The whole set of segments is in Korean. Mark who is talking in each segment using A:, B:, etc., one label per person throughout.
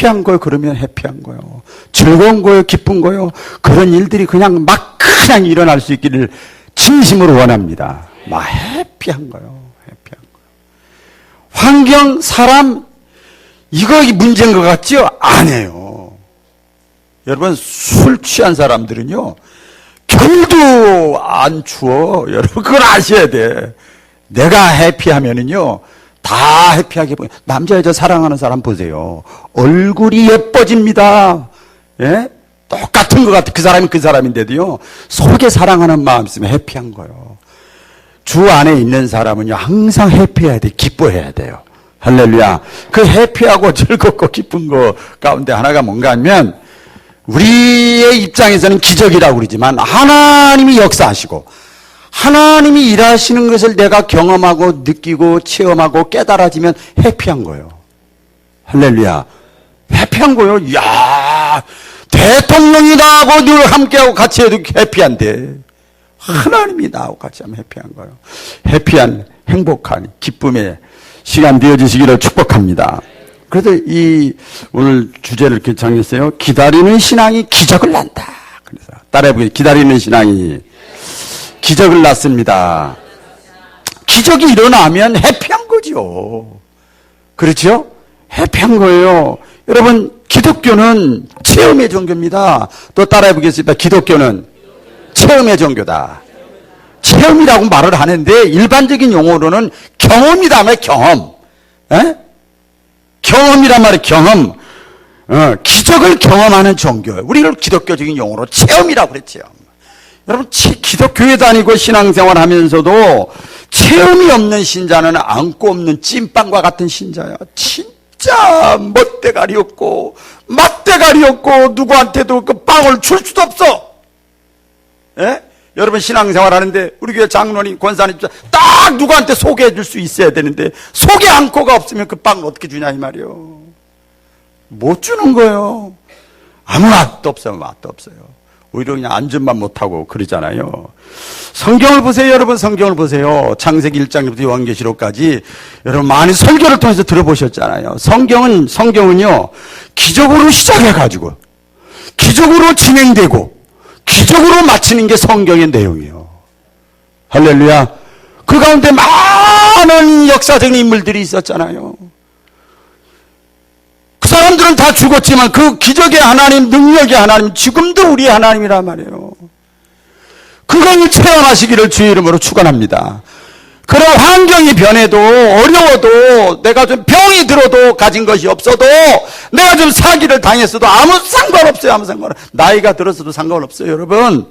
A: 해피한 거요. 그러면 해피한 거요. 즐거운 거요. 기쁜 거요. 그런 일들이 그냥 일어날 수 있기를 진심으로 원합니다. 막 해피한 거요. 해피한 거요. 환경, 사람, 이거 문제인 것 같죠? 아니에요. 여러분, 술 취한 사람들은요, 겨울도 안 추워. 여러분, 그걸 아셔야 돼. 내가 해피하면은요, 다 해피하게 보여. 남자, 여자 사랑하는 사람 보세요. 얼굴이 예뻐집니다. 예? 똑같은 것 같아. 그 사람이 그 사람인데도요, 속에 사랑하는 마음 있으면 해피한 거예요. 주 안에 있는 사람은요, 항상 해피해야 돼. 기뻐해야 돼요. 할렐루야. 그 해피하고 즐겁고 기쁜 거 가운데 하나가 뭔가 하면, 우리의 입장에서는 기적이라고 그러지만 하나님이 역사하시고 하나님이 일하시는 것을 내가 경험하고 느끼고 체험하고 깨달아지면 해피한 거예요. 할렐루야. 해피한 거예요. 이야, 대통령이 나하고 늘 함께하고 같이 해도 해피한데 하나님이 나하고 같이 하면 해피한 거예요. 해피한, 행복한, 기쁨의 시간 되어지시기를 축복합니다. 그래서 오늘 주제를 이렇게 정했어요. 기다리는 신앙이 기적을 낳는다. 그래서 따라해보세요. 기다리는 신앙이 기적을 낳습니다. 기적이 일어나면 해피한 거죠. 그렇죠? 해피한 거예요. 여러분, 기독교는 체험의 종교입니다. 또 따라해보겠습니다. 기독교는 체험의 종교다. 체험이라고 말을 하는데 일반적인 용어로는 경험이다 말이에요. 경험. 에? 경험이란 말이에요. 경험. 기적을 경험하는 종교예요. 우리를 기독교적인 용어로 체험이라고 그랬죠. 여러분, 기독교에 다니고 신앙생활 하면서도 체험이 없는 신자는 안고 없는 찐빵과 같은 신자야. 진짜 멋대가리 없고 맛대가리 없고 누구한테도 그 빵을 줄 수도 없어. 예? 여러분, 신앙생활 하는데 우리 교회 장로님, 권사님 딱 누구한테 소개해 줄 수 있어야 되는데 소개 안고가 없으면 그 빵을 어떻게 주냐 이 말이요. 못 주는 거예요. 아무 맛도 없어요. 맛도 없어요. 오히려 그냥 안전만 못하고 그러잖아요. 성경을 보세요. 여러분, 성경을 보세요. 창세기 1장부터 요한계시록까지 여러분 많이 설교를 통해서 들어보셨잖아요. 성경은요 기적으로 시작해가지고 기적으로 진행되고 기적으로 마치는 게 성경의 내용이에요. 할렐루야. 그 가운데 많은 역사적인 인물들이 있었잖아요. 그 사람들은 다 죽었지만 그 기적의 하나님, 능력의 하나님, 지금도 우리의 하나님이란 말이에요. 그걸 체험하시기를 주의 이름으로 축원합니다. 그런 환경이 변해도 어려워도 내가 좀 병이 들어도 가진 것이 없어도 내가 좀 사기를 당했어도 아무 상관없어요. 아무 상관없어요. 나이가 들었어도 상관없어요. 여러분,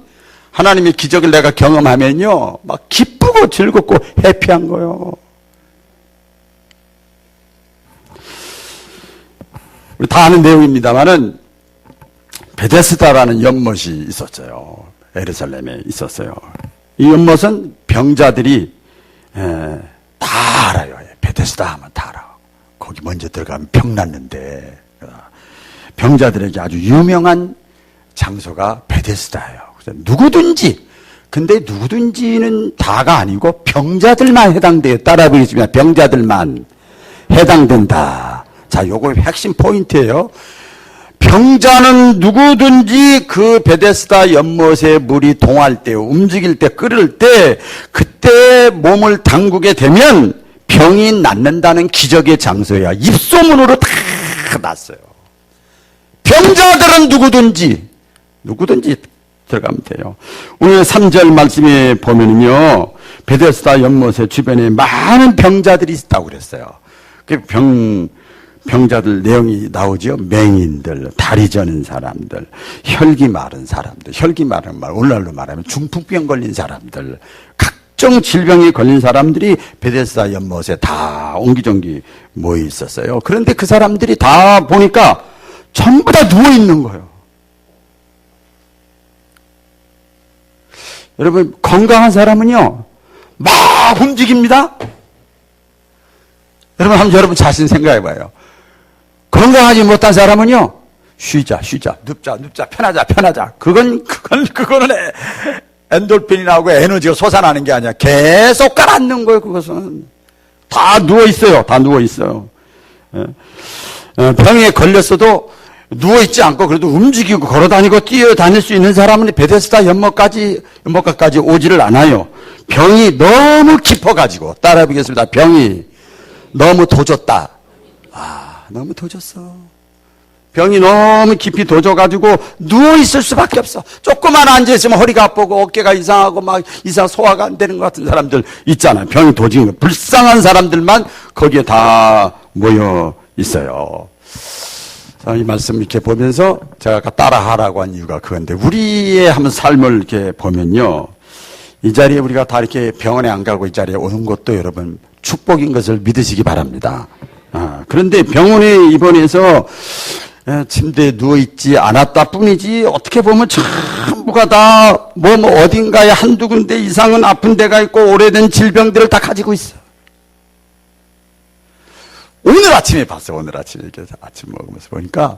A: 하나님의 기적을 내가 경험하면요 막 기쁘고 즐겁고 해피한 거예요. 우리 다 아는 내용입니다만은 베데스다라는 연못이 있었어요. 예루살렘에 있었어요. 이 연못은 병자들이 다 알아요. 베데스다 하면 다 알아. 거기 먼저 들어가면 병 낫는데 병자들에게 아주 유명한 장소가 베데스다예요. 그래서 누구든지는 다가 아니고 병자들만 해당돼요. 따라 보겠습니다. 병자들만 해당된다. 자, 요거 핵심 포인트예요. 병자는 누구든지 그 베데스다 연못에 물이 동할 때, 움직일 때, 끓을 때, 그때 몸을 담그게 되면 병이 낫는다는 기적의 장소야. 입소문으로 다 났어요. 병자들은 누구든지 들어가면 돼요. 오늘 3절 말씀에 보면은요, 베데스다 연못의 주변에 많은 병자들이 있다고 그랬어요. 그 병자들 내용이 나오죠. 맹인들, 다리 저는 사람들, 혈기 마른 사람들, 혈기 마른 말, 오늘날로 말하면 중풍병 걸린 사람들, 각종 질병에 걸린 사람들이 베데스다 연못에 다 옹기종기 모여 있었어요. 그런데 그 사람들이 다 보니까 전부 다 누워 있는 거예요. 여러분, 건강한 사람은요 막 움직입니다. 여러분 자신 생각해 봐요. 건강하지 못한 사람은요, 쉬자, 눕자, 편하자. 그거는 엔돌핀이 나오고 에너지가 솟아나는 게 아니야. 계속 깔아앉는 거예요, 그것은. 다 누워있어요. 병에 걸렸어도 누워있지 않고 그래도 움직이고 걸어다니고 뛰어다닐 수 있는 사람은 베데스다 연못가까지 오지를 않아요. 병이 너무 깊어가지고, 따라해 보겠습니다. 병이 너무 도졌다. 너무 도졌어. 병이 너무 깊이 도져가지고 누워있을 수밖에 없어. 조금만 앉아있으면 허리가 아프고 어깨가 이상하고 막 소화가 안 되는 것 같은 사람들 있잖아요. 병이 도진 거. 불쌍한 사람들만 거기에 다 모여 있어요. 이 말씀 이렇게 보면서 제가 아까 따라하라고 한 이유가 그건데, 우리의 한번 삶을 이렇게 보면요, 이 자리에 우리가 다 이렇게 병원에 안 가고 이 자리에 오는 것도 여러분 축복인 것을 믿으시기 바랍니다. 그런데 병원에 입원해서 침대에 누워있지 않았다 뿐이지, 어떻게 보면 전부가 다 어딘가에 한두 군데 이상은 아픈 데가 있고 오래된 질병들을 다 가지고 있어. 오늘 아침에 봤어요. 오늘 아침에 이렇게 아침 먹으면서 보니까,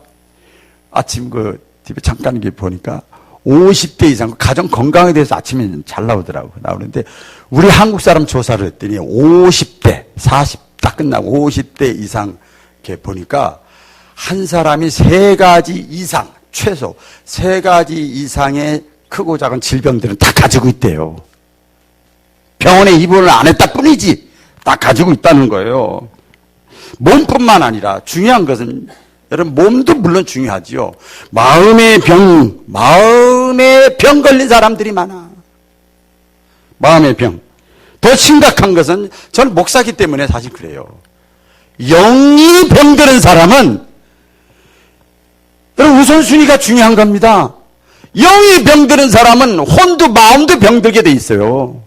A: 아침 TV에 잠깐 이렇게 보니까 50대 이상 가정 건강에 대해서 아침에 잘 나오는데, 우리 한국 사람 조사를 했더니 50대, 40 딱 끝나고 50대 이상 이렇게 보니까 한 사람이 3가지 이상, 최소 3가지 이상의 크고 작은 질병들은 다 가지고 있대요. 병원에 입원을 안 했다 뿐이지 다 가지고 있다는 거예요. 몸뿐만 아니라 중요한 것은, 여러분 몸도 물론 중요하지요. 마음의 병 걸린 사람들이 많아. 마음의 병. 더 심각한 것은, 저는 목사기 때문에 사실 그래요. 영이 병드는 사람은, 여러분 우선순위가 중요한 겁니다. 영이 병드는 사람은 혼도 마음도 병들게 돼 있어요.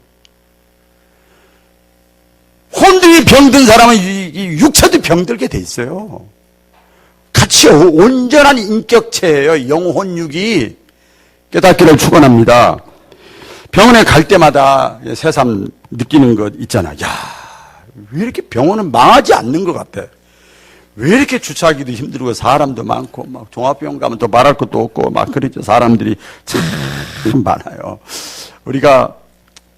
A: 혼이 병든 사람은 이 육체도 병들게 돼 있어요. 같이 온전한 인격체예요. 영혼육이. 깨닫기를 축원합니다. 병원에 갈 때마다 새삼 느끼는 것 있잖아. 왜 이렇게 병원은 망하지 않는 것 같아. 왜 이렇게 주차하기도 힘들고 사람도 많고, 막 종합병원 가면 또 말할 것도 없고 막 그러죠. 사람들이 참 많아요. 우리가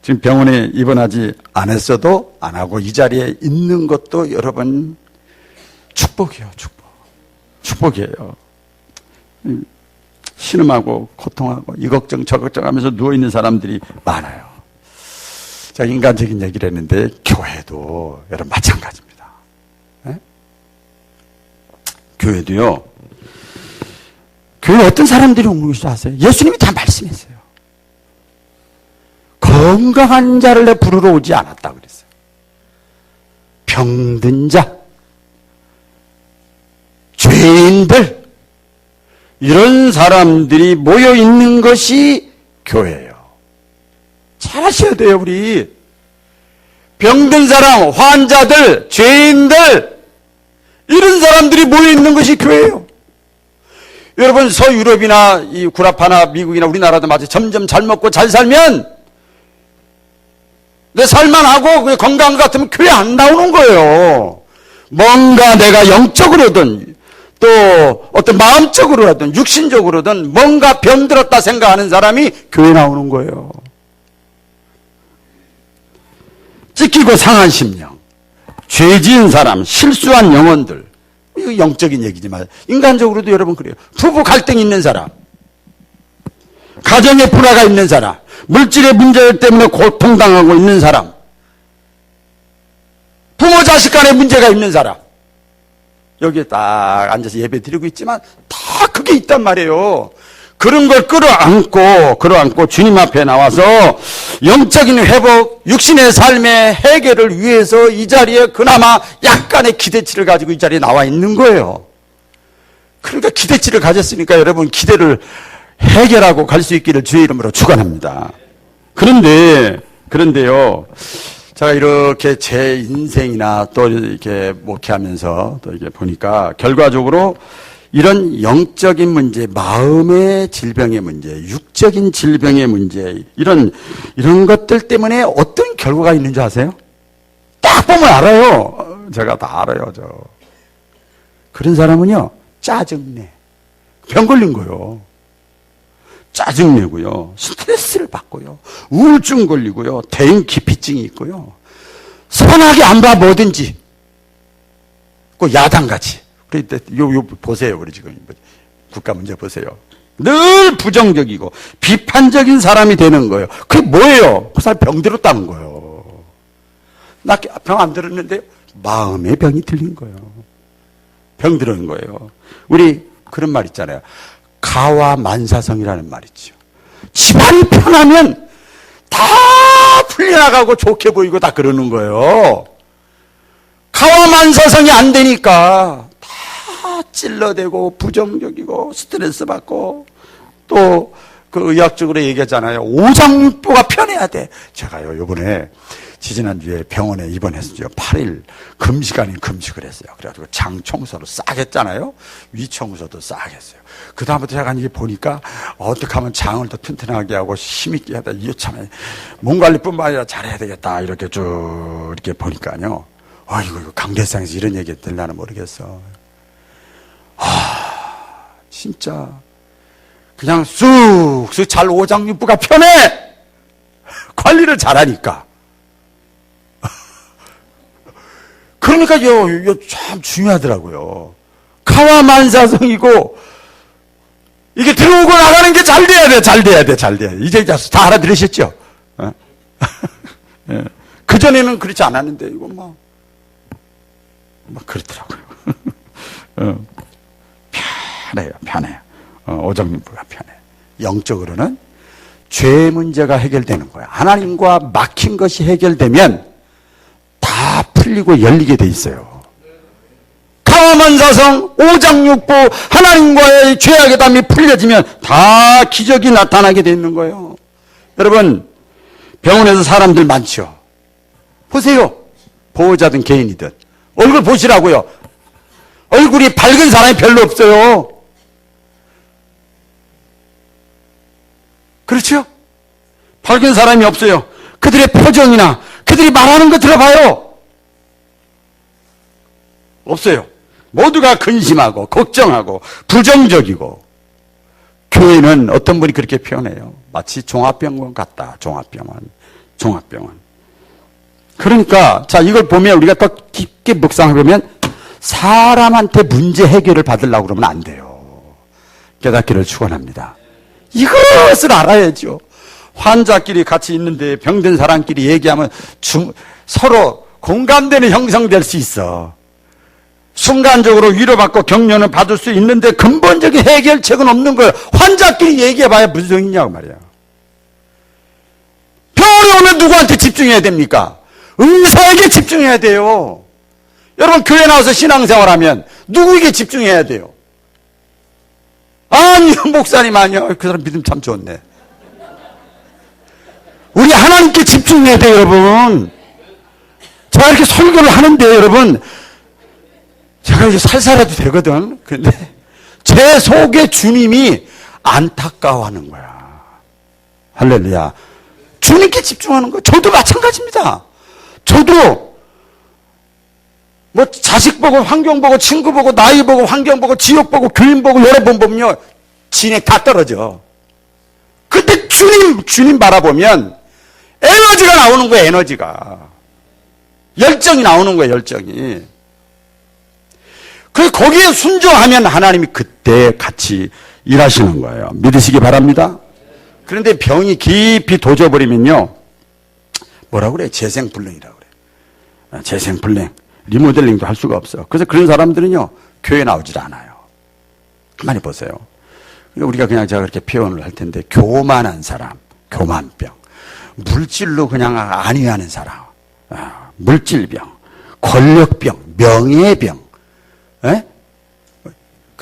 A: 지금 병원에 입원하지 않았어도 안 하고 이 자리에 있는 것도 여러분 축복이에요. 축복이에요. 신음하고 고통하고 이 걱정 저 걱정하면서 누워있는 사람들이 많아요. 자, 인간적인 얘기를 했는데 교회도 여러분 마찬가지입니다. 네? 교회도요. 교회는 어떤 사람들이 오는 것인지 아세요? 예수님이 다 말씀했어요. 건강한 자를 내 부르러 오지 않았다 그랬어요. 병든 자, 죄인들, 이런 사람들이 모여 있는 것이 교회예요. 잘 아셔야 돼요, 우리. 병든 사람, 환자들, 죄인들, 이런 사람들이 모여 있는 것이 교회예요. 여러분, 서유럽이나 이 구라파나 미국이나 우리나라도 마치 점점 잘 먹고 잘 살면 내 살만하고 건강 같으면 교회 안 나오는 거예요. 뭔가 내가 영적으로든 또 어떤 마음적으로든 육신적으로든 뭔가 병들었다 생각하는 사람이 교회 나오는 거예요. 찢기고 상한 심령, 죄 지은 사람, 실수한 영혼들, 이거 영적인 얘기지만 인간적으로도 여러분 그래요. 부부 갈등이 있는 사람, 가정에 불화가 있는 사람, 물질의 문제 때문에 고통당하고 있는 사람, 부모 자식 간의 문제가 있는 사람, 여기에 딱 앉아서 예배 드리고 있지만 다 그게 있단 말이에요. 그런 걸 끌어안고 주님 앞에 나와서 영적인 회복, 육신의 삶의 해결을 위해서 이 자리에 그나마 약간의 기대치를 가지고 이 자리에 나와 있는 거예요. 그러니까 기대치를 가졌으니까 여러분 기대를 해결하고 갈 수 있기를 주의 이름으로 축원합니다. 그런데요, 제가 이렇게 제 인생이나 또 이렇게 목회하면서 또 이렇게 보니까 결과적으로 이런 영적인 문제, 마음의 질병의 문제, 육적인 질병의 문제, 이런 것들 때문에 어떤 결과가 있는지 아세요? 딱 보면 알아요. 제가 다 알아요, 저. 그런 사람은요, 짜증내. 병 걸린 거요. 짜증내고요, 스트레스를 받고요, 우울증 걸리고요, 대인 기피증이 있고요, 선하게 안 봐 뭐든지, 그 야당같이 그때 요 보세요. 우리 지금 국가 문제 보세요. 늘 부정적이고 비판적인 사람이 되는 거예요. 그게 뭐예요? 그 사람 병 들었다는 거예요. 나 병 안 들었는데 마음의 병이 들린 거예요. 병 들은 거예요. 우리 그런 말 있잖아요. 가와 만사성이라는 말 있죠. 집안이 편하면 다 풀려나가고 좋게 보이고 다 그러는 거예요. 가와 만사성이 안 되니까 다 찔러대고 부정적이고 스트레스 받고 또 그 의학적으로 얘기하잖아요. 오장육부가 편해야 돼. 제가요 요번에 지지난주에 병원에 입원했어요. 8일 금식 아닌 금식을 했어요. 그래가지고 장 청소를 싹 했잖아요. 위 청소도 싹 했어요. 그 다음부터 제가 이제 보니까 어떻게 하면 장을 더 튼튼하게 하고 힘있게 하다. 이거 참 몸 관리뿐만 아니라 잘해야 되겠다. 이렇게 쭉 이렇게 보니까요. 이거 강대상에서 이런 얘기 들려나 모르겠어. 진짜 그냥 쑥쑥 잘 오장육부가 편해. 관리를 잘하니까. 그러니까 이거 참 중요하더라고요. 가와 만사성이고 이게 들어오고 나가는 게 잘 돼야 돼. 잘 돼야 돼. 잘 돼야 돼. 이제 다 알아들으셨죠? 예. 그전에는 그렇지 않았는데 이거 뭐 그렇더라고요. 편해요. 편해요. 오장육부가 편해요. 영적으로는 죄 문제가 해결되는 거예요. 하나님과 막힌 것이 해결되면 다 풀리고 열리게 돼 있어요. 가와만사성, 오장육부, 하나님과의 죄악의 담이 풀려지면 다 기적이 나타나게 돼 있는 거예요. 여러분, 병원에서 사람들 많죠. 보세요. 보호자든 개인이든. 얼굴 보시라고요. 얼굴이 밝은 사람이 별로 없어요. 그렇죠? 밝은 사람이 없어요. 그들의 표정이나 그들이 말하는 거 들어봐요. 없어요. 모두가 근심하고 걱정하고 부정적이고. 교회는 어떤 분이 그렇게 표현해요. 마치 종합병원 같다. 종합병원. 그러니까 자 이걸 보면 우리가 더 깊게 묵상해보면 사람한테 문제 해결을 받으려고 그러면 안 돼요. 깨닫기를 축원합니다. 이것을 알아야죠. 환자끼리 같이 있는데 병든 사람끼리 얘기하면 서로 공감대는 형성될 수 있어. 순간적으로 위로받고 격려는 받을 수 있는데 근본적인 해결책은 없는 거예요. 환자끼리 얘기해봐야 무슨 소용이냐고 말이야. 병원에 오면 누구한테 집중해야 됩니까? 의사에게 집중해야 돼요. 여러분 교회 나와서 신앙생활하면 누구에게 집중해야 돼요? 아니 목사님 아니요. 그 사람 믿음 참 좋네. 우리 하나님께 집중해야 돼요. 여러분 제가 이렇게 설교를 하는데 여러분 제가 이제 살살해도 되거든. 근데 제 속에 주님이 안타까워하는 거야. 할렐루야. 주님께 집중하는 거예요. 저도 마찬가지입니다. 저도 뭐 자식 보고 환경 보고 친구 보고 나이 보고 환경 보고 지역 보고 교인 보고 여러 번 보면요 진액 다 떨어져. 근데 주님 바라보면 에너지가 나오는 거예요. 에너지가 열정이 나오는 거예요. 열정이. 그래서 거기에 순종하면 하나님이 그때 같이 일하시는 거예요. 믿으시기 바랍니다. 그런데 병이 깊이 도져버리면요 뭐라고 그래? 재생불능이라고 그래. 재생불능. 리모델링도 할 수가 없어. 그래서 그런 사람들은요 교회 나오질 않아요. 가만히 보세요. 우리가 그냥 제가 그렇게 표현을 할 텐데 교만한 사람, 교만병, 물질로 그냥 안위하는 사람, 물질병, 권력병, 명예병,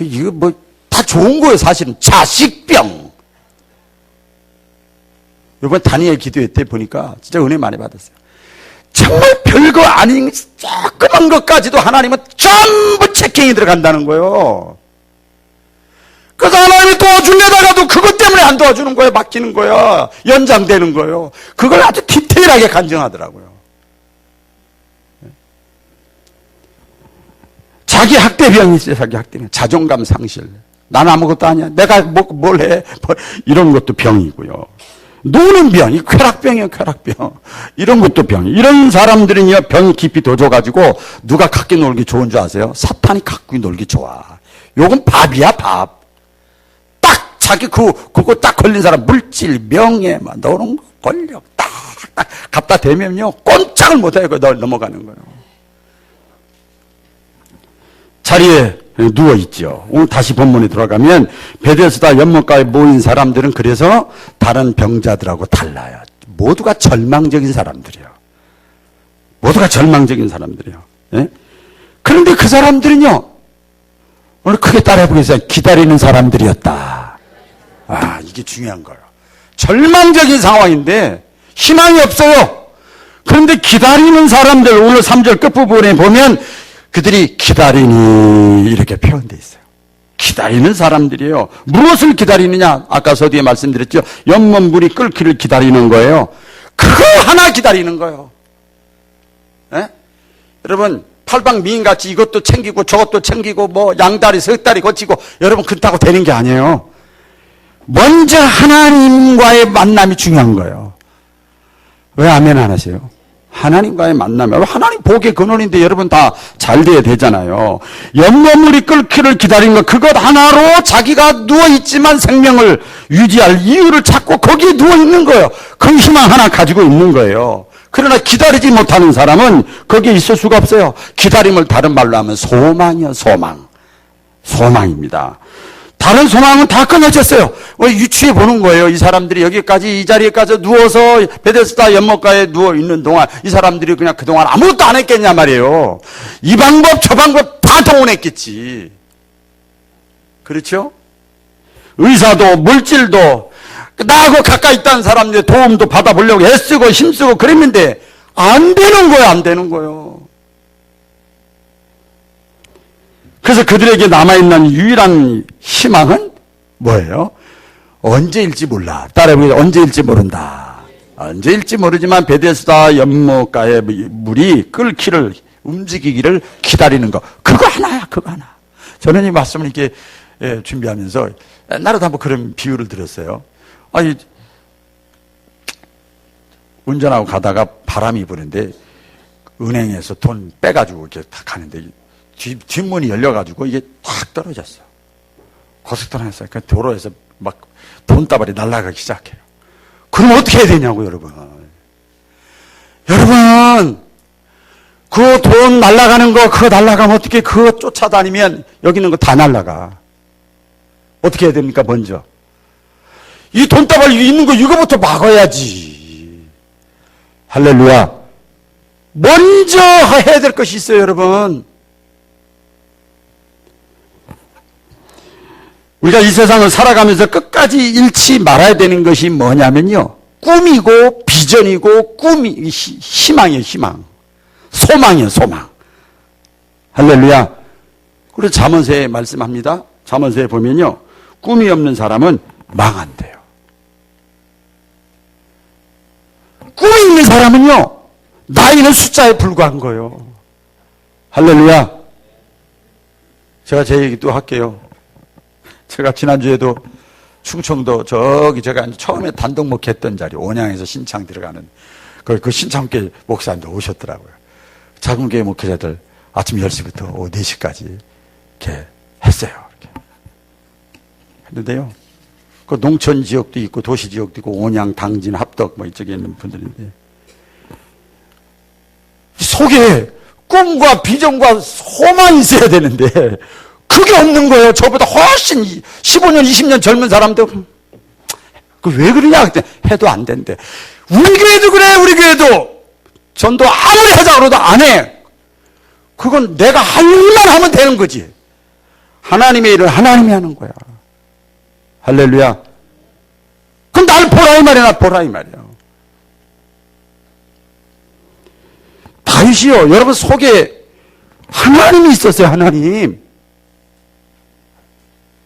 A: 이거 뭐 다 좋은 거예요. 사실은 자식병. 이번 다니엘 기도회 때 보니까 진짜 은혜 많이 받았어요. 정말 별거 아닌 조그만 것까지도 하나님은 전부 체킹이 들어간다는 거예요. 그래서 하나님이 도와주려다가도 그것 때문에 안 도와주는 거예요. 맡기는 거야. 연장되는 거예요. 그걸 아주 디테일하게 간증하더라고요. 자기 학대병이 있어요. 자기 학대병. 자존감 상실. 난 아무것도 아니야. 내가 뭘 해. 이런 것도 병이고요. 노는 병, 이 쾌락병이에요, 쾌락병. 이런 것도 병. 이런 사람들은요, 병이 깊이 도져가지고 누가 갖게 놀기 좋은 줄 아세요? 사탄이 갖고 놀기 좋아. 요건 밥이야, 밥. 딱 자기 그거 딱 걸린 사람 물질, 명예, 막 노는 거, 권력 딱 갖다 대면요, 꼼짝을 못해요. 넘어가는 거예요. 자리에 누워있죠. 오늘 다시 본문에 들어가면 베데스다 연못가에 모인 사람들은 그래서 다른 병자들하고 달라요. 모두가 절망적인 사람들이에요. 모두가 절망적인 사람들이에요. 예? 그런데 그 사람들은요, 오늘 크게 따라해보겠어요. 기다리는 사람들이었다. 아, 이게 중요한 거예요. 절망적인 상황인데 희망이 없어요. 그런데 기다리는 사람들, 오늘 3절 끝부분에 보면 그들이 기다리니 이렇게 표현되어 있어요. 기다리는 사람들이에요. 무엇을 기다리느냐? 아까 서두에 말씀드렸죠. 연못 물이 끓기를 기다리는 거예요. 그거 하나 기다리는 거예요. 네? 여러분 팔방미인같이 이것도 챙기고 저것도 챙기고 뭐 양다리 석다리 거치고 여러분 그렇다고 되는 게 아니에요. 먼저 하나님과의 만남이 중요한 거예요. 왜 아멘 안 하세요? 하나님과의 만남. 하나님 복의 근원인데 여러분 다 잘 돼야 되잖아요. 연못물이 끓기를 기다리는 것, 그것 하나로 자기가 누워있지만 생명을 유지할 이유를 찾고 거기에 누워있는 거예요. 그 희망 하나 가지고 있는 거예요. 그러나 기다리지 못하는 사람은 거기에 있을 수가 없어요. 기다림을 다른 말로 하면 소망이요, 소망. 소망입니다. 다른 소망은 다 끊어졌어요. 유추해 보는 거예요. 이 사람들이 여기까지 이 자리에까지 누워서 베데스다 연못가에 누워 있는 동안 이 사람들이 그냥 그동안 아무것도 안 했겠냐 말이에요. 이 방법 저 방법 다 동원했겠지. 그렇죠? 의사도 물질도 나하고 가까이 있다는 사람들의 도움도 받아보려고 애쓰고 힘쓰고 그랬는데 안 되는 거예요. 안 되는 거예요. 그래서 그들에게 남아있는 유일한 희망은 뭐예요? 언제일지 몰라. 따라해보세요. 언제일지 모른다. 언제일지 모르지만 베데스다 연못가에 물이 끓기를 움직이기를 기다리는 거. 그거 하나야. 그거 하나. 저는 이 말씀을 이렇게 준비하면서 옛날에도 한번 그런 비유를 들었어요. 아니 운전하고 가다가 바람이 부는데 은행에서 돈 빼가지고 이렇게 딱 가는데 뒷문이 열려가지고 이게 탁 떨어졌어요. 고속도로에서 그 도로에서 막 돈다발이 날아가기 시작해요. 그럼 어떻게 해야 되냐고 여러분. 여러분 그 돈 날아가는 거 그거 날아가면 어떻게 그거 쫓아다니면 여기 있는 거 다 날아가. 어떻게 해야 됩니까? 먼저 이 돈다발 있는 거 이거부터 막아야지. 할렐루야. 먼저 해야 될 것이 있어요 여러분. 우리가 이 세상을 살아가면서 끝까지 잃지 말아야 되는 것이 뭐냐면요. 꿈이고 비전이고 희망이에요. 희망. 소망이에요. 소망. 할렐루야. 그래서 잠언서에 말씀합니다. 잠언서에 보면요. 꿈이 없는 사람은 망한대요. 꿈이 있는 사람은요. 나이는 숫자에 불과한 거예요. 할렐루야. 제가 제 얘기도 할게요. 제가 지난주에도 충청도 저기 제가 처음에 단독 목회했던 자리 온양에서 신창 들어가는 그 신창교회 목사님들 오셨더라고요. 작은 교회 목회자들 아침 10시부터 오후 4시까지 이렇게 했어요. 이렇게 했는데요. 그 농촌 지역도 있고 도시 지역도 있고 온양, 당진, 합덕 뭐 이쪽에 있는 분들인데 속에 꿈과 비전과 소망이 있어야 되는데 그게 없는 거예요. 저보다 훨씬 15년, 20년 젊은 사람들 그 왜 그러냐 그때 해도 안 된대. 우리 교회도 그래. 우리 교회도 전도 아무리 하자 그러도 안 해. 그건 내가 할 일만 하면 되는 거지. 하나님의 일을 하나님이 하는 거야. 할렐루야. 그럼 날 보라 이 말이야. 날 보라 이 말이야. 다윗이요. 여러분 속에 하나님이 있었어요. 하나님.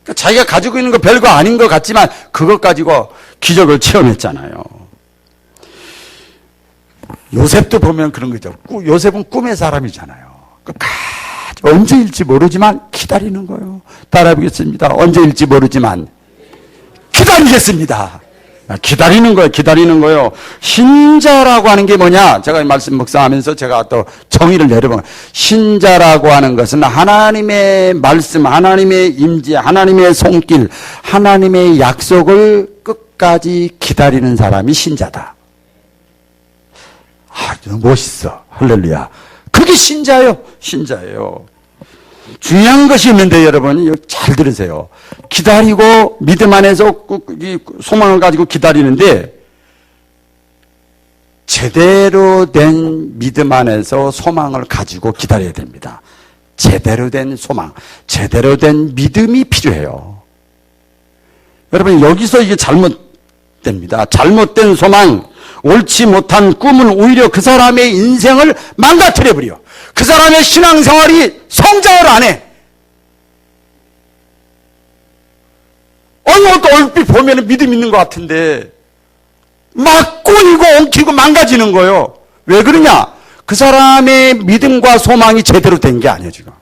A: 그러니까 자기가 가지고 있는 거 별거 아닌 것 같지만 그것 가지고 기적을 체험했잖아요. 요셉도 보면 그런 거죠. 요셉은 꿈의 사람이잖아요. 언제일지 모르지만 기다리는 거예요. 따라해보겠습니다. 언제일지 모르지만 기다리겠습니다. 기다리는 거예요. 기다리는 거예요. 신자라고 하는 게 뭐냐? 제가 말씀 묵상하면서 제가 또 정의를 내려보면, 신자라고 하는 것은 하나님의 말씀, 하나님의 임재, 하나님의 손길, 하나님의 약속을 끝까지 기다리는 사람이 신자다. 멋있어. 할렐루야. 그게 신자예요. 신자예요. 중요한 것이 있는데 여러분 잘 들으세요. 기다리고 믿음 안에서 소망을 가지고 기다리는데 제대로 된 믿음 안에서 소망을 가지고 기다려야 됩니다. 제대로 된 소망, 제대로 된 믿음이 필요해요. 여러분 여기서 이게 잘못됩니다. 잘못된 소망, 옳지 못한 꿈은 오히려 그 사람의 인생을 망가뜨려버려. 그 사람의 신앙생활이 성장을 안 해. 또 얼핏 보면 믿음 있는 것 같은데 막 꼬이고 엉키고 망가지는 거예요. 왜 그러냐? 그 사람의 믿음과 소망이 제대로 된 게 아니에요 지금.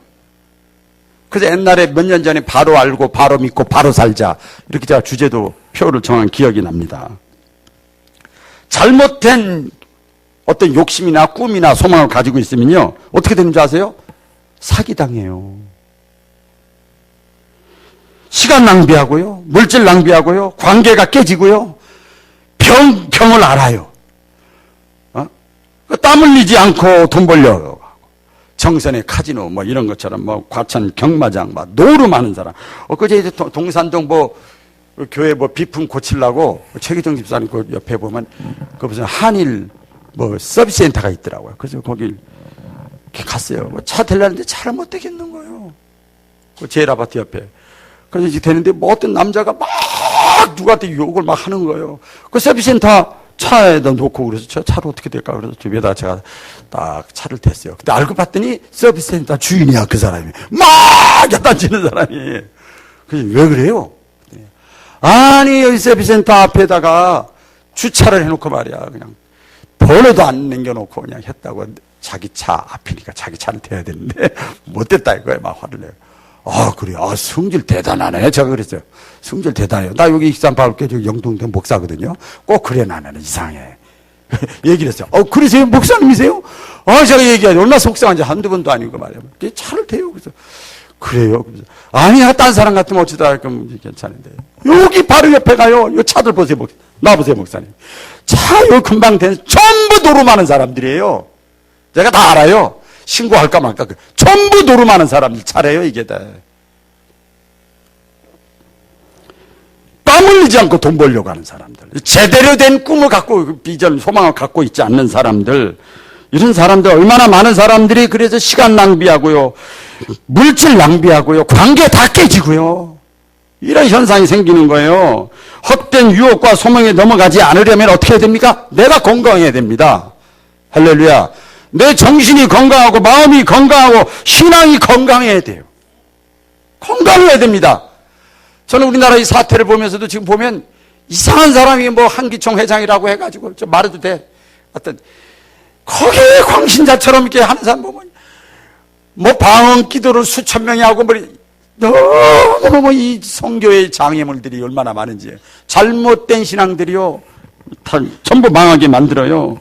A: 그래서 옛날에 몇 년 전에 바로 알고 바로 믿고 바로 살자 이렇게 제가 주제도 표를 정한 기억이 납니다. 잘못된 어떤 욕심이나 꿈이나 소망을 가지고 있으면요 어떻게 되는지 아세요? 사기당해요. 시간 낭비하고요, 물질 낭비하고요, 관계가 깨지고요, 병을 알아요. 땀 흘리지 않고 돈 벌려. 정선의 카지노 뭐 이런 것처럼 뭐 과천 경마장 막 노름하는 사람. 엊그제 이제 동산동 교회 비품 고치려고 최기정 집사님 그 옆에 보면 그 무슨 한일 서비스 센터가 있더라고요. 그래서 거기 이렇게 갔어요. 차 대려는데 차를 못 대겠는 거예요. 그 제일 아파트 옆에. 그래서 이제 되는데 어떤 남자가 막 누구한테 욕을 막 하는 거예요. 그 서비스 센터 차에다 놓고 그래서 저 차를 어떻게 될까? 그래서 집에다 제가 딱 차를 댔어요. 근데 알고 봤더니 서비스 센터 주인이야, 그 사람이. 막 야단치는 사람이. 그래서 왜 그래요? 아니, 여기 서비스 센터 앞에다가 주차를 해놓고 말이야. 그냥 번호도 안 남겨놓고 그냥 했다고. 자기 차 앞이니까 자기 차를 대야 되는데 못 됐다 이거야. 막 화를 내요. 그래. 성질 대단하네. 제가 그랬어요. 성질 대단해요. 나 여기 익산바울교 영동된 목사거든요. 꼭 그래, 나는 이상해. 얘기를 했어요. 그러세요? 목사님이세요? 제가 얘기하죠. 얼마나 속상한지 한두 번도 아니고 말이에요. 차를 대요. 그래서, 그래요. 그래서, 아니야, 딴 사람 같으면 어찌다, 그럼 괜찮은데. 여기 바로 옆에 가요. 요 차들 보세요. 나보세요, 목사님. 차, 요 금방 된, 전부 노름하는 사람들이에요. 제가 다 알아요. 신고할까 말까. 전부 노름하는 사람들 차례요, 이게 다. 땀 흘리지 않고 돈 벌려고 하는 사람들. 제대로 된 꿈을 갖고, 비전, 소망을 갖고 있지 않는 사람들. 이런 사람들, 얼마나 많은 사람들이 그래서 시간 낭비하고요. 물질 낭비하고요. 관계 다 깨지고요. 이런 현상이 생기는 거예요. 헛된 유혹과 소망에 넘어가지 않으려면 어떻게 해야 됩니까? 내가 건강해야 됩니다. 할렐루야. 내 정신이 건강하고 마음이 건강하고 신앙이 건강해야 돼요. 건강해야 됩니다. 저는 우리나라 이 사태를 보면서도 지금 보면 이상한 사람이 한기총 회장이라고 해가지고 좀 말해도 돼. 어떤 거기에 광신자처럼 이렇게 하는 사람 보면 방언 기도를 수천 명이 하고 너무 이 성교의 장애물들이 얼마나 많은지 잘못된 신앙들이요 전부 망하게 만들어요.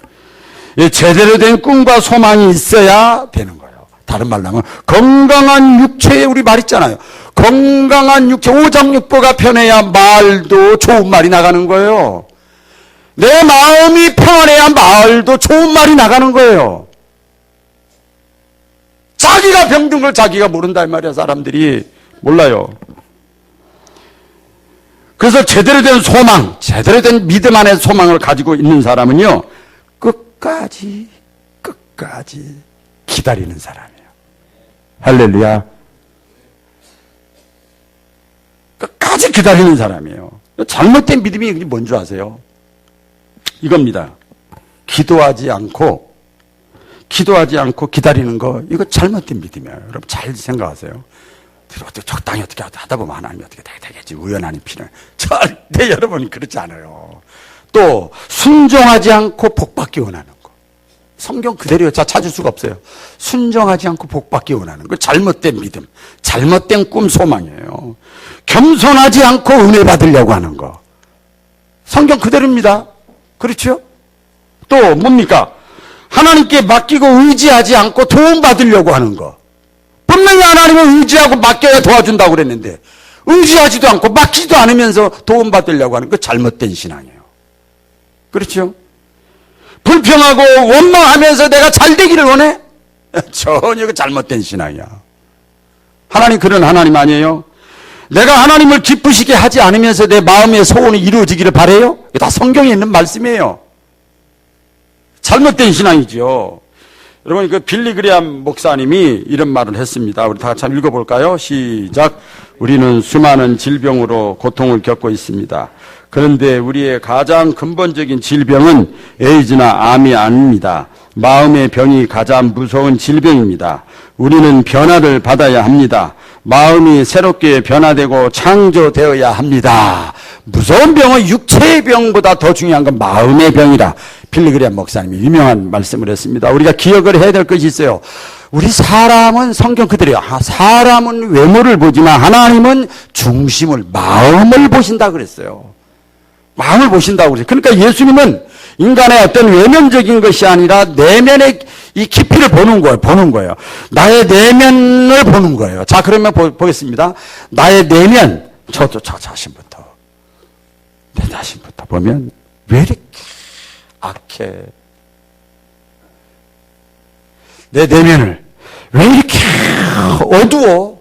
A: 제대로 된 꿈과 소망이 있어야 되는 거예요. 다른 말로 하면 건강한 육체에 우리 말 있잖아요. 건강한 육체, 오장육부가 편해야 말도 좋은 말이 나가는 거예요. 내 마음이 평안해야 말도 좋은 말이 나가는 거예요. 자기가 병든 걸 자기가 모른다 이 말이야. 사람들이 몰라요. 그래서 제대로 된 소망, 제대로 된 믿음 안에 소망을 가지고 있는 사람은요 끝까지 기다리는 사람이에요. 할렐루야. 끝까지 기다리는 사람이에요. 잘못된 믿음이 뭔지 아세요? 이겁니다. 기도하지 않고 기다리는 거, 이거 잘못된 믿음이에요. 여러분 잘 생각하세요. 적당히 어떻게 하다 보면 하나님이 어떻게 되겠지. 우연한 피는. 절대 여러분이 그렇지 않아요. 또 순종하지 않고 복받기 원하는 거. 성경 그대로요. 찾을 수가 없어요. 순종하지 않고 복받기 원하는 거. 잘못된 믿음, 잘못된 꿈 소망이에요. 겸손하지 않고 은혜 받으려고 하는 거. 성경 그대로입니다. 그렇죠? 또 뭡니까? 하나님께 맡기고 의지하지 않고 도움받으려고 하는 거. 분명히 하나님을 의지하고 맡겨야 도와준다고 그랬는데 의지하지도 않고 맡기지도 않으면서 도움받으려고 하는 거 잘못된 신앙이에요. 그렇죠? 불평하고 원망하면서 내가 잘 되기를 원해? 전혀 그 잘못된 신앙이야. 하나님 그런 하나님 아니에요? 내가 하나님을 기쁘시게 하지 않으면서 내 마음의 소원이 이루어지기를 바라요? 이게 다 성경에 있는 말씀이에요. 잘못된 신앙이죠. 여러분 그 빌리 그레함 목사님이 이런 말을 했습니다. 우리 다 같이 한번 읽어볼까요? 시작. 우리는 수많은 질병으로 고통을 겪고 있습니다. 그런데 우리의 가장 근본적인 질병은 에이즈나 암이 아닙니다. 마음의 병이 가장 무서운 질병입니다. 우리는 변화를 받아야 합니다. 마음이 새롭게 변화되고 창조되어야 합니다. 무서운 병은 육체의 병보다 더 중요한 건 마음의 병이라 빌리 그레함 목사님이 유명한 말씀을 했습니다. 우리가 기억을 해야 될 것이 있어요. 우리 사람은 성경 그대로요. 사람은 외모를 보지만 하나님은 중심을, 마음을 보신다 그랬어요. 마음을 보신다고 그랬어요. 그러니까 예수님은 인간의 어떤 외면적인 것이 아니라 내면의 이 깊이를 보는 거예요. 나의 내면을 보는 거예요. 자, 그러면 보겠습니다. 나의 내면, 저 자신부터. 내 자신부터 보면 왜 이렇게 악해? 내 내면을 왜 이렇게 어두워?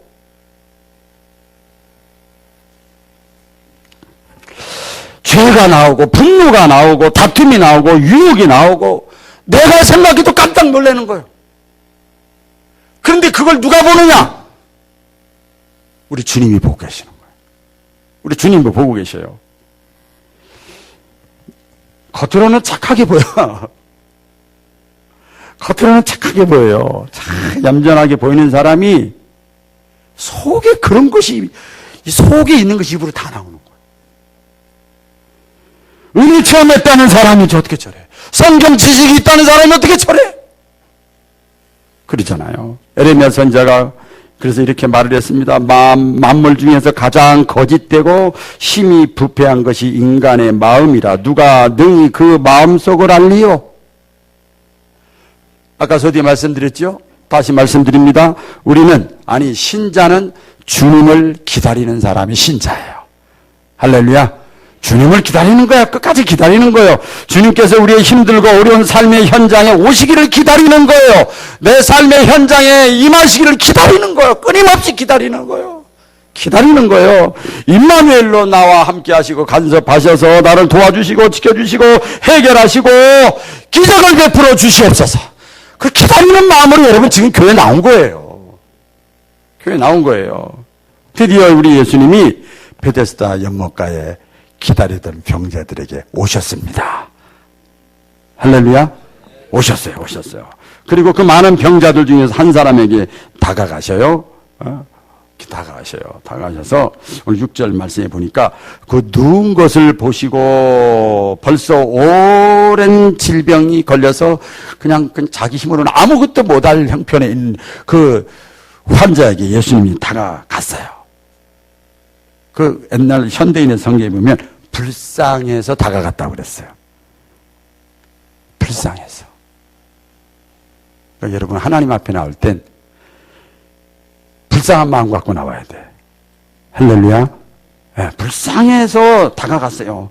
A: 죄가 나오고 분노가 나오고 다툼이 나오고 유혹이 나오고 내가 생각해도 깜짝 놀라는 거예요. 그런데 그걸 누가 보느냐? 우리 주님이 보고 계시는 거예요. 우리 주님도 보고 계셔요. 겉으로는 착하게 보여. 겉으로는 착하게 보여요. 참 얌전하게 보이는 사람이 속에 그런 것이, 이 속에 있는 것이 입으로 다 나오는 거예요. 은혜 체험했다는 사람이 어떻게 저래? 성경 지식이 있다는 사람이 어떻게 저래? 그러잖아요. 에레미야 선지자가 그래서 이렇게 말을 했습니다. 만물 중에서 가장 거짓되고 힘이 부패한 것이 인간의 마음이라 누가 능히 그 마음속을 알리요? 아까 서두에 말씀드렸죠? 다시 말씀드립니다. 신자는 주님을 기다리는 사람이 신자예요. 할렐루야. 주님을 기다리는 거야. 끝까지 기다리는 거예요. 주님께서 우리의 힘들고 어려운 삶의 현장에 오시기를 기다리는 거예요. 내 삶의 현장에 임하시기를 기다리는 거예요. 끊임없이 기다리는 거예요. 기다리는 거예요. 임마누엘로 나와 함께 하시고 간섭하셔서 나를 도와주시고 지켜주시고 해결하시고 기적을 베풀어 주시옵소서. 그 기다리는 마음으로 여러분 지금 교회 나온 거예요. 교회 나온 거예요. 드디어 우리 예수님이 베데스다 연못가에 기다리던 병자들에게 오셨습니다. 할렐루야. 오셨어요. 그리고 그 많은 병자들 중에서 한 사람에게 다가가셔요. 다가가셔서 오늘 6절 말씀에 보니까 그 누운 것을 보시고 벌써 오랜 질병이 걸려서 그냥 자기 힘으로는 아무것도 못할 형편에 있는 그 환자에게 예수님이 다가갔어요. 그 옛날 현대인의 성경에 보면 불쌍해서 다가갔다고 그랬어요. 불쌍해서. 그러니까 여러분 하나님 앞에 나올 땐 불쌍한 마음 갖고 나와야 돼. 할렐루야. 네, 불쌍해서 다가갔어요.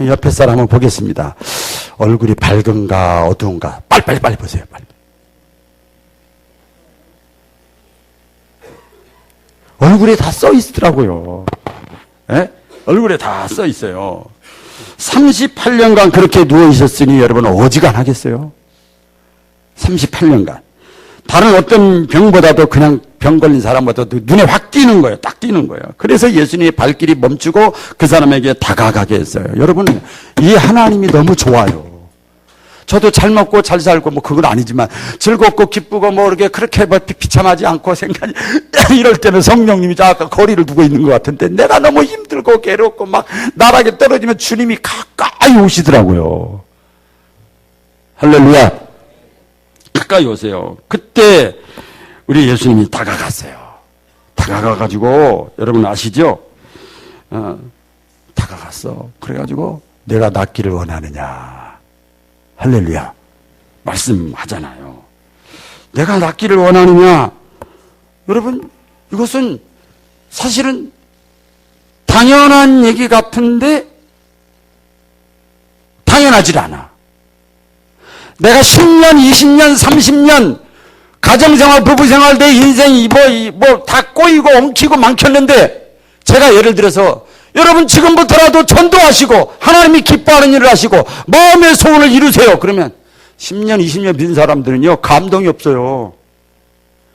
A: 옆에 사람을 보겠습니다. 얼굴이 밝은가 어두운가 빨리 보세요. 빨리. 얼굴에 다 써 있더라고요. 네? 얼굴에 다 써 있어요. 38년간 그렇게 누워 있었으니 여러분 어지간하겠어요? 38년간. 다른 어떤 병보다도 그냥 병 걸린 사람보다도 눈에 확 띄는 거예요. 딱 띄는 거예요. 그래서 예수님의 발길이 멈추고 그 사람에게 다가가게 했어요. 여러분, 이 하나님이 너무 좋아요. 저도 잘 먹고 잘 살고 뭐 그건 아니지만 즐겁고 기쁘고 뭐 그렇게 비참하지 않고 생각이 이럴 때는 성령님이 아까 거리를 두고 있는 것 같은데 내가 너무 힘들고 괴롭고 막 나락에 떨어지면 주님이 가까이 오시더라고요. 할렐루야. 가까이 오세요. 그때 우리 예수님이 다가갔어요. 다가가가지고 여러분 아시죠? 다가갔어. 그래가지고 내가 낫기를 원하느냐. 할렐루야. 말씀하잖아요. 내가 낫기를 원하느냐. 여러분, 이것은 사실은 당연한 얘기 같은데 당연하질 않아. 내가 10년, 20년, 30년 가정생활, 부부생활, 내 인생이 다 꼬이고 엉키고 망쳤는데 제가 예를 들어서 여러분 지금부터라도 전도하시고 하나님이 기뻐하는 일을 하시고 마음의 소원을 이루세요. 그러면 10년, 20년 빈 사람들은요 감동이 없어요.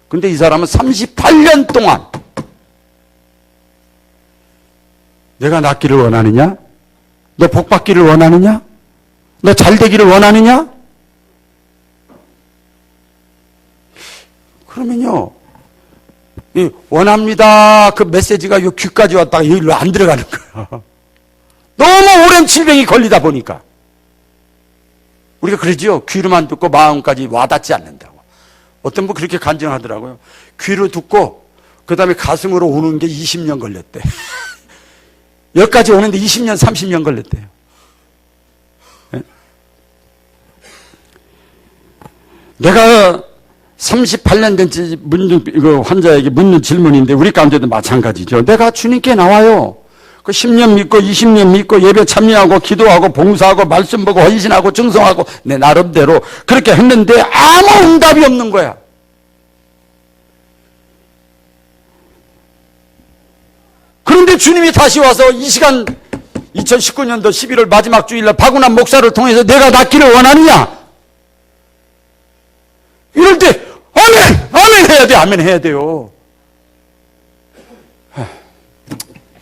A: 근데 이 사람은 38년 동안 내가 낫기를 원하느냐? 너 복받기를 원하느냐? 너 잘되기를 원하느냐? 그러면요 이 원합니다 그 메시지가 요 귀까지 왔다가 여기로 안 들어가는 거야. 너무 오랜 질병이 걸리다 보니까 우리가 그러지요. 귀로만 듣고 마음까지 와닿지 않는다고. 어떤 분 그렇게 간증하더라고요. 귀로 듣고 그 다음에 가슴으로 오는 게 20년 걸렸대. 여기까지 오는데 20년 30년 걸렸대요. 네? 내가 38년 된 환자에게 묻는 질문인데 우리 가운데도 마찬가지죠. 내가 주님께 나와요. 그 10년 믿고 20년 믿고 예배 참여하고 기도하고 봉사하고 말씀 보고 헌신하고 증성하고 내 나름대로 그렇게 했는데 아무 응답이 없는 거야. 그런데 주님이 다시 와서 이 시간 2019년도 11월 마지막 주일날 박운환 목사를 통해서 내가 낫기를 원하느냐? 이럴 때 아멘! 아멘 해야 돼. 아멘 해야 돼요.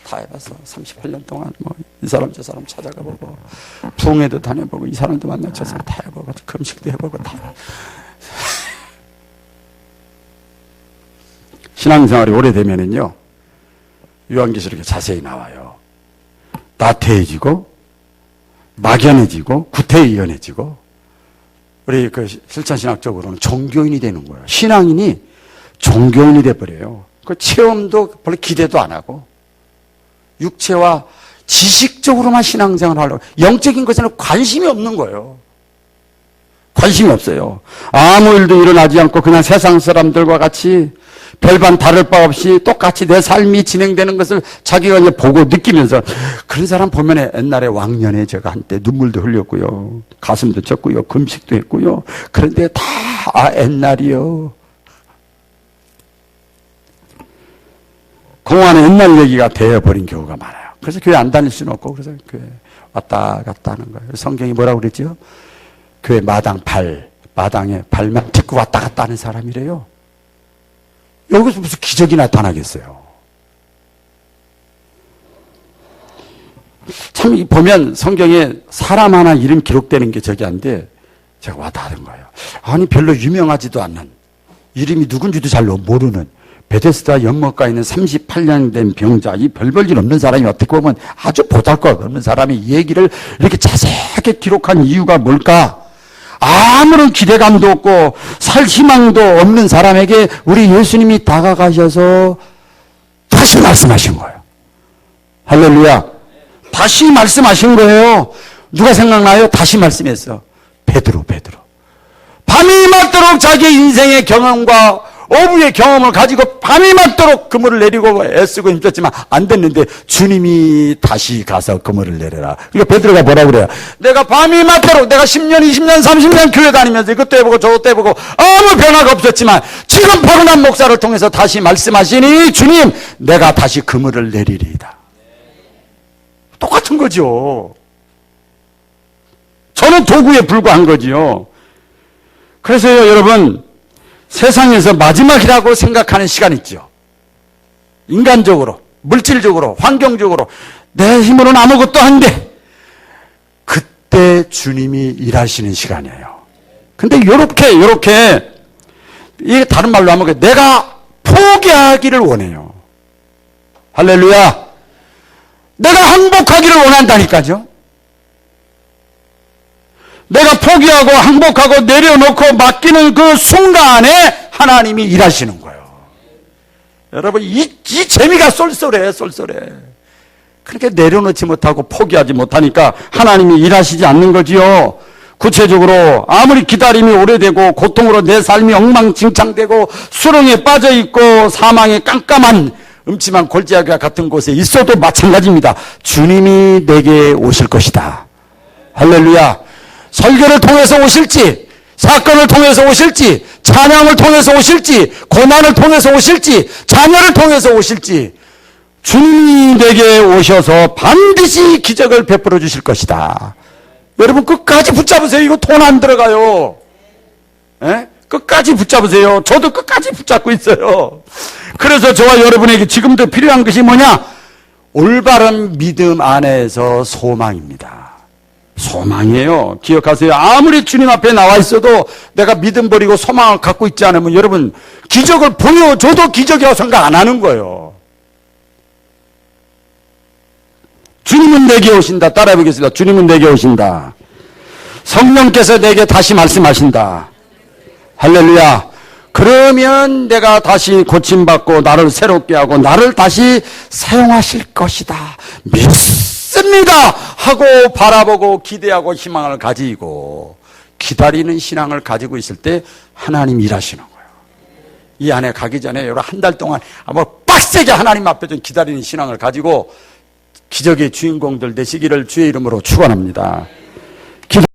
A: 다 해봤어. 38년 동안 이 사람 저 사람 찾아가보고 부흥회도 다녀보고 이 사람도 만나쳐서 다 해보고 금식도 해보고 다. 신앙생활이 오래되면은요 요한계시록에 자세히 나와요. 나태해지고 막연해지고 구태의연해지고 우리 그 실천신학적으로는 종교인이 되는 거예요. 신앙인이 종교인이 돼버려요. 그 체험도 별로 기대도 안 하고 육체와 지식적으로만 신앙생활을 하려고 영적인 것에는 관심이 없는 거예요. 관심이 없어요. 아무 일도 일어나지 않고 그냥 세상 사람들과 같이 별반 다를 바 없이 똑같이 내 삶이 진행되는 것을 자기가 이제 보고 느끼면서 그런 사람 보면 옛날에 왕년에 제가 한때 눈물도 흘렸고요. 가슴도 쳤고요. 금식도 했고요. 그런데 다 옛날이요. 공안의 옛날 얘기가 되어버린 경우가 많아요. 그래서 교회 안 다닐 수는 없고 그래서 교회 왔다 갔다 하는 거예요. 성경이 뭐라고 그랬죠? 교회 마당에 발만 딛고 왔다 갔다 하는 사람이래요. 여기서 무슨 기적이 나타나겠어요. 참 보면 성경에 사람 하나 이름 기록되는 게 저기 한데 제가 와닿은 거예요. 아니 별로 유명하지도 않는 이름이 누군지도 잘 모르는 베데스다 연못가에 있는 38년 된 병자, 이 별 볼 일 없는 사람이 어떻게 보면 아주 보잘것없는 사람이 얘기를 이렇게 자세하게 기록한 이유가 뭘까? 아무런 기대감도 없고 살 희망도 없는 사람에게 우리 예수님이 다가가셔서 다시 말씀하신 거예요. 할렐루야. 다시 말씀하신 거예요. 누가 생각나요? 다시 말씀했어. 베드로. 밤이 맞도록 자기 인생의 경험과 어부의 경험을 가지고 밤이 맞도록 그물을 내리고 애쓰고 힘썼지만 안 됐는데 주님이 다시 가서 그물을 내려라. 그러니까 베드로가 뭐라 그래요? 내가 밤이 맞도록 내가 10년, 20년, 30년 교회 다니면서 이것도 해보고 저것도 해보고 아무 변화가 없었지만 지금 박운환 목사를 통해서 다시 말씀하시니 주님 내가 다시 그물을 내리리이다. 똑같은 거죠. 저는 도구에 불과한 거지요. 그래서요 여러분 세상에서 마지막이라고 생각하는 시간 있죠. 인간적으로, 물질적으로, 환경적으로 내 힘으로는 아무것도 안 돼. 그때 주님이 일하시는 시간이에요. 근데 요렇게 이게 다른 말로 하면 내가 포기하기를 원해요. 할렐루야. 내가 항복하기를 원한다니까요. 내가 포기하고 항복하고 내려놓고 맡기는 그 순간에 하나님이 일하시는 거예요. 여러분 이 재미가 쏠쏠해. 그렇게 내려놓지 못하고 포기하지 못하니까 하나님이 일하시지 않는 거지요. 구체적으로 아무리 기다림이 오래되고 고통으로 내 삶이 엉망진창되고 수렁에 빠져있고 사망의 깜깜한 음침한 골짜기와 같은 곳에 있어도 마찬가지입니다. 주님이 내게 오실 것이다. 할렐루야. 설교를 통해서 오실지, 사건을 통해서 오실지, 찬양을 통해서 오실지, 고난을 통해서 오실지, 자녀를 통해서 오실지 주님이 내게 오셔서 반드시 기적을 베풀어 주실 것이다. 여러분 끝까지 붙잡으세요. 이거 돈 안 들어가요. 에? 끝까지 붙잡으세요. 저도 끝까지 붙잡고 있어요. 그래서 저와 여러분에게 지금도 필요한 것이 뭐냐? 올바른 믿음 안에서 소망입니다. 소망이에요. 기억하세요. 아무리 주님 앞에 나와 있어도 내가 믿음 버리고 소망을 갖고 있지 않으면 여러분 기적을 보여줘도 기적이라고 생각 안 하는 거예요. 주님은 내게 오신다. 따라해 보겠습니다. 주님은 내게 오신다. 성령께서 내게 다시 말씀하신다. 할렐루야. 그러면 내가 다시 고침받고 나를 새롭게 하고 나를 다시 사용하실 것이다. 믿습니다 하고 바라보고 기대하고 희망을 가지고 기다리는 신앙을 가지고 있을 때 하나님 일하시는 거예요. 이 안에 가기 전에 여러분 한 달 동안 아마 빡세게 하나님 앞에 좀 기다리는 신앙을 가지고 기적의 주인공들 되시기를 주의 이름으로 축원합니다.